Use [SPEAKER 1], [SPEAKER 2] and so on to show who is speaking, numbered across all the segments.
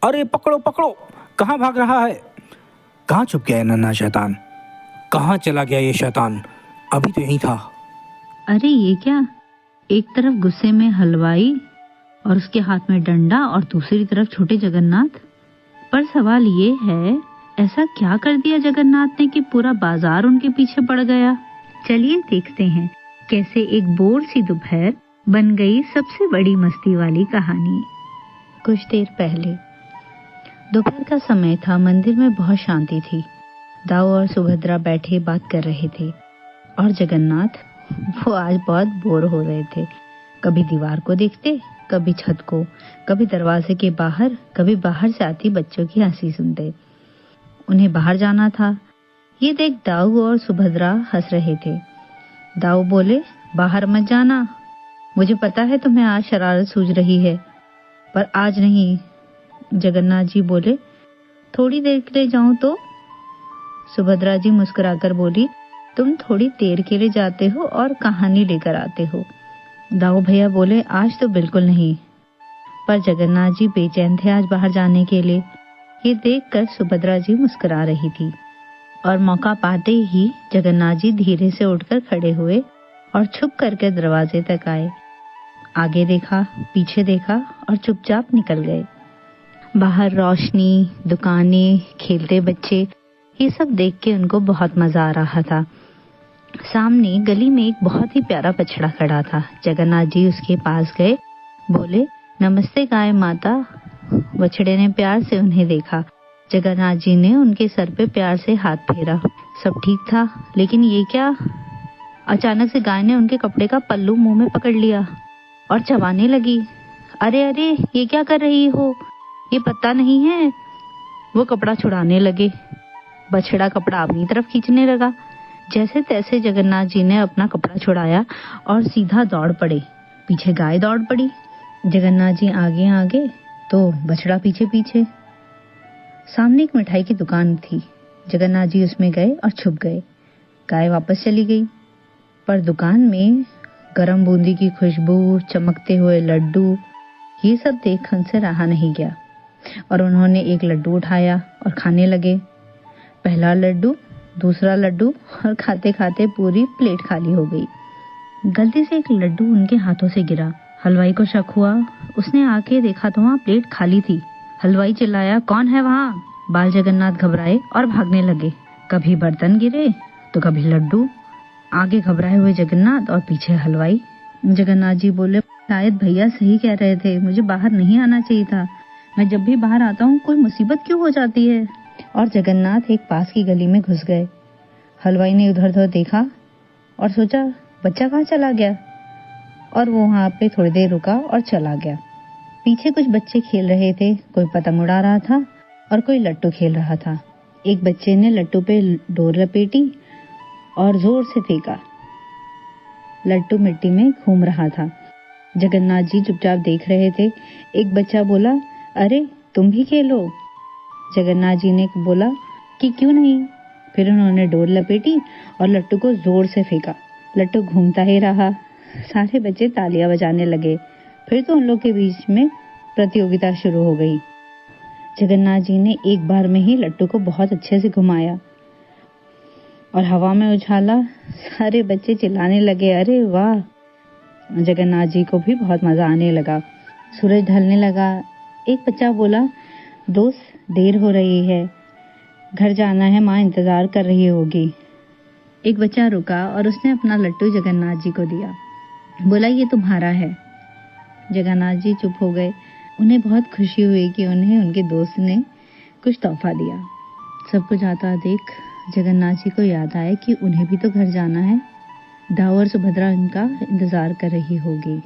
[SPEAKER 1] अरे पकड़ो पकड़ो, कहाँ भाग रहा है? कहाँ छुप गया है नन्हा शैतान? कहाँ चला गया ये शैतान? अभी तो यहीं था।
[SPEAKER 2] अरे ये क्या, एक तरफ गुस्से में हलवाई और उसके हाथ में डंडा और दूसरी तरफ छोटे जगन्नाथ। पर सवाल ये है, ऐसा क्या कर दिया जगन्नाथ ने कि पूरा बाजार उनके पीछे पड़ गया? चलिए देखते हैं कैसे एक बोर सी दोपहर बन गई सबसे बड़ी मस्ती वाली कहानी। कुछ देर पहले दोपहर का समय था। मंदिर में बहुत शांति थी। दाऊ और सुभद्रा बैठे बात कर रहे थे और जगन्नाथ, वो आज बहुत बोर हो रहे थे। कभी दीवार को देखते, कभी छत को, कभी दरवाजे के बाहर, कभी बाहर से आती बच्चों की हंसी सुनते। उन्हें बाहर जाना था। ये देख दाऊ और सुभद्रा हंस रहे थे। दाऊ बोले, बाहर मत जाना, मुझे पता है तुम्हें आज शरारत सूझ रही है, पर आज नहीं। जगन्नाथ जी बोले, थोड़ी देर के लिए जाऊं तो? सुभद्रा जी मुस्कुराकर बोली, तुम थोड़ी देर के लिए जाते हो और कहानी लेकर आते हो। दाऊ भैया बोले, आज तो बिल्कुल नहीं। पर जगन्नाथ जी बेचैन थे आज बाहर जाने के लिए। ये देखकर सुभद्रा जी मुस्कुरा रही थी और मौका पाते ही जगन्नाथ जी धीरे से उठकर खड़े हुए और छुप करके दरवाजे तक आए। आगे देखा, पीछे देखा और चुपचाप निकल गए। बाहर रोशनी, दुकानें, खेलते बच्चे, ये सब देख के उनको बहुत मजा आ रहा था। सामने गली में एक बहुत ही प्यारा बछड़ा खड़ा था। जगन्नाथ जी उसके पास गए, बोले, नमस्ते गाय माता। बछड़े ने प्यार से उन्हें देखा। जगन्नाथ जी ने उनके सर पे प्यार से हाथ फेरा। सब ठीक था, लेकिन ये क्या? अचानक से गाय ने उनके कपड़े का पल्लू मुंह में पकड़ लिया और चबाने लगी। अरे अरे, ये क्या कर रही हो? ये पता नहीं है। वो कपड़ा छुड़ाने लगे। बछड़ा कपड़ा अपनी तरफ खींचने लगा। जैसे तैसे जगन्नाथ जी ने अपना कपड़ा छुड़ाया और सीधा दौड़ पड़े। पीछे गाय दौड़ पड़ी। जगन्नाथ जी आगे आगे तो बछड़ा पीछे पीछे। सामने एक मिठाई की दुकान थी। जगन्नाथ जी उसमें गए और छुप गए। गाय वापस चली गई, पर दुकान में गरम बूंदी की खुशबू, चमकते हुए लड्डू, ये सब देख उनसे रहा नहीं गया और उन्होंने एक लड्डू उठाया और खाने लगे। पहला लड्डू, दूसरा लड्डू और खाते खाते पूरी प्लेट खाली हो गई। गलती से एक लड्डू उनके हाथों से गिरा। हलवाई को शक हुआ। उसने आके देखा तो वहाँ प्लेट खाली थी। हलवाई चिल्लाया, कौन है वहाँ? बाल जगन्नाथ घबराए और भागने लगे। कभी बर्तन गिरे तो कभी लड्डू। आगे घबराए हुए जगन्नाथ और पीछे हलवाई। जगन्नाथ जी बोले, शायद भैया सही कह रहे थे, मुझे बाहर नहीं आना चाहिए था। मैं जब भी बाहर आता हूँ कोई मुसीबत क्यों हो जाती है? और जगन्नाथ एक पास की गली में घुस गए। हलवाई ने उधर उधर देखा और सोचा, बच्चा कहाँ चला गया? और वो वहाँ पे थोड़ी देर रुका और चला गया। पीछे कुछ बच्चे खेल रहे थे। कोई पतंग उड़ा रहा था और कोई लट्टू खेल रहा था। एक बच्चे ने लट्टू पे डोर लपेटी और जोर से फेंका। लट्टू मिट्टी में घूम रहा था। जगन्नाथ जी चुपचाप देख रहे थे। एक बच्चा बोला, अरे तुम भी खेलो। जगन्नाथ जी ने बोला कि क्यों नहीं। फिर उन्होंने डोर लपेटी और लट्टू को जोर से फेंका। लट्टू घूमता ही रहा। सारे बच्चे तालियां बजाने लगे। फिर तो उन लोग के बीच में प्रतियोगिता शुरू हो गई। जगन्नाथ जी ने एक बार में ही लट्टू को बहुत अच्छे से घुमाया और हवा में उछाला। सारे बच्चे चिल्लाने लगे, अरे वाह। जगन्नाथ जी को भी बहुत मजा आने लगा। सूरज ढलने लगा। एक बच्चा बोला, दोस्त देर हो रही है, घर जाना है, माँ इंतजार कर रही होगी। एक बच्चा रुका और उसने अपना लट्टू जगन्नाथ जी को दिया। बोला, ये तुम्हारा है। जगन्नाथ जी चुप हो गए। उन्हें बहुत खुशी हुई कि उन्हें उनके दोस्त ने कुछ तोहफा दिया। सब कुछ आता देख जगन्नाथ जी को याद आया कि उन्हें भी तो घर जाना है। दाऊ और सुभद्रा उनका इंतजार कर रही होगी।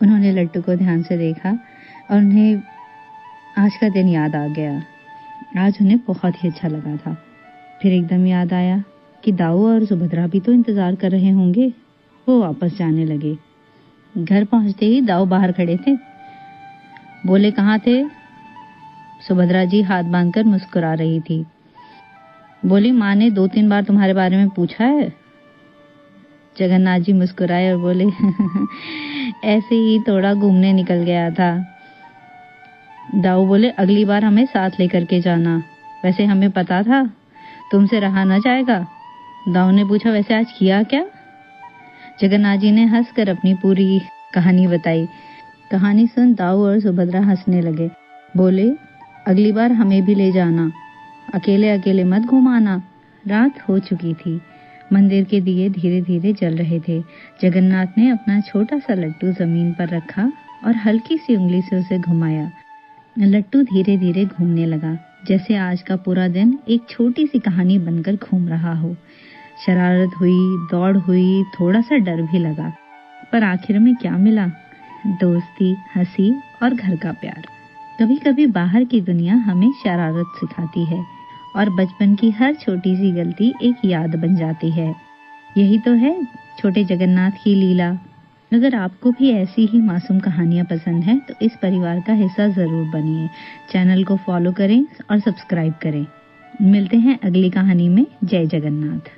[SPEAKER 2] उन्होंने लट्टू को ध्यान से देखा और उन्हें आज का दिन याद आ गया। आज उन्हें बहुत ही अच्छा लगा था। फिर एकदम याद आया कि दाऊ और सुभद्रा भी तो इंतजार कर रहे होंगे। वो वापस जाने लगे। घर पहुंचते ही दाऊ बाहर खड़े थे। बोले, कहाँ थे? सुभद्रा जी हाथ बांधकर मुस्कुरा रही थी। बोली, माँ ने 2-3 बार तुम्हारे बारे में पूछा है। जगन्नाथ जी मुस्कुराए और बोले, ऐसे ही थोड़ा घूमने निकल गया था। दाऊ बोले, अगली बार हमें साथ लेकर के जाना, वैसे हमें पता था तुमसे रहा न जाएगा। दाऊ ने पूछा, वैसे आज किया क्या? जगन्नाथ जी ने हंसकर अपनी पूरी कहानी बताई। कहानी सुन दाऊ और सुभद्रा हंसने लगे। बोले, अगली बार हमें भी ले जाना, अकेले अकेले मत घुमाना। रात हो चुकी थी। मंदिर के दिए धीरे धीरे जल रहे थे। जगन्नाथ ने अपना छोटा सा लट्टू जमीन पर रखा और हल्की सी उंगली से उसे घुमाया। लट्टू धीरे धीरे घूमने लगा, जैसे आज का पूरा दिन एक छोटी सी कहानी बनकर घूम रहा हो। शरारत हुई, दौड़ हुई, थोड़ा सा डर भी लगा, पर आखिर में क्या मिला? दोस्ती, हंसी और घर का प्यार। कभी कभी बाहर की दुनिया हमें शरारत सिखाती है और बचपन की हर छोटी सी गलती एक याद बन जाती है। यही तो है छोटे जगन्नाथ की लीला। अगर आपको भी ऐसी ही मासूम कहानियां पसंद हैं तो इस परिवार का हिस्सा जरूर बनिए। चैनल को फॉलो करें और सब्सक्राइब करें। मिलते हैं अगली कहानी में। जय जगन्नाथ।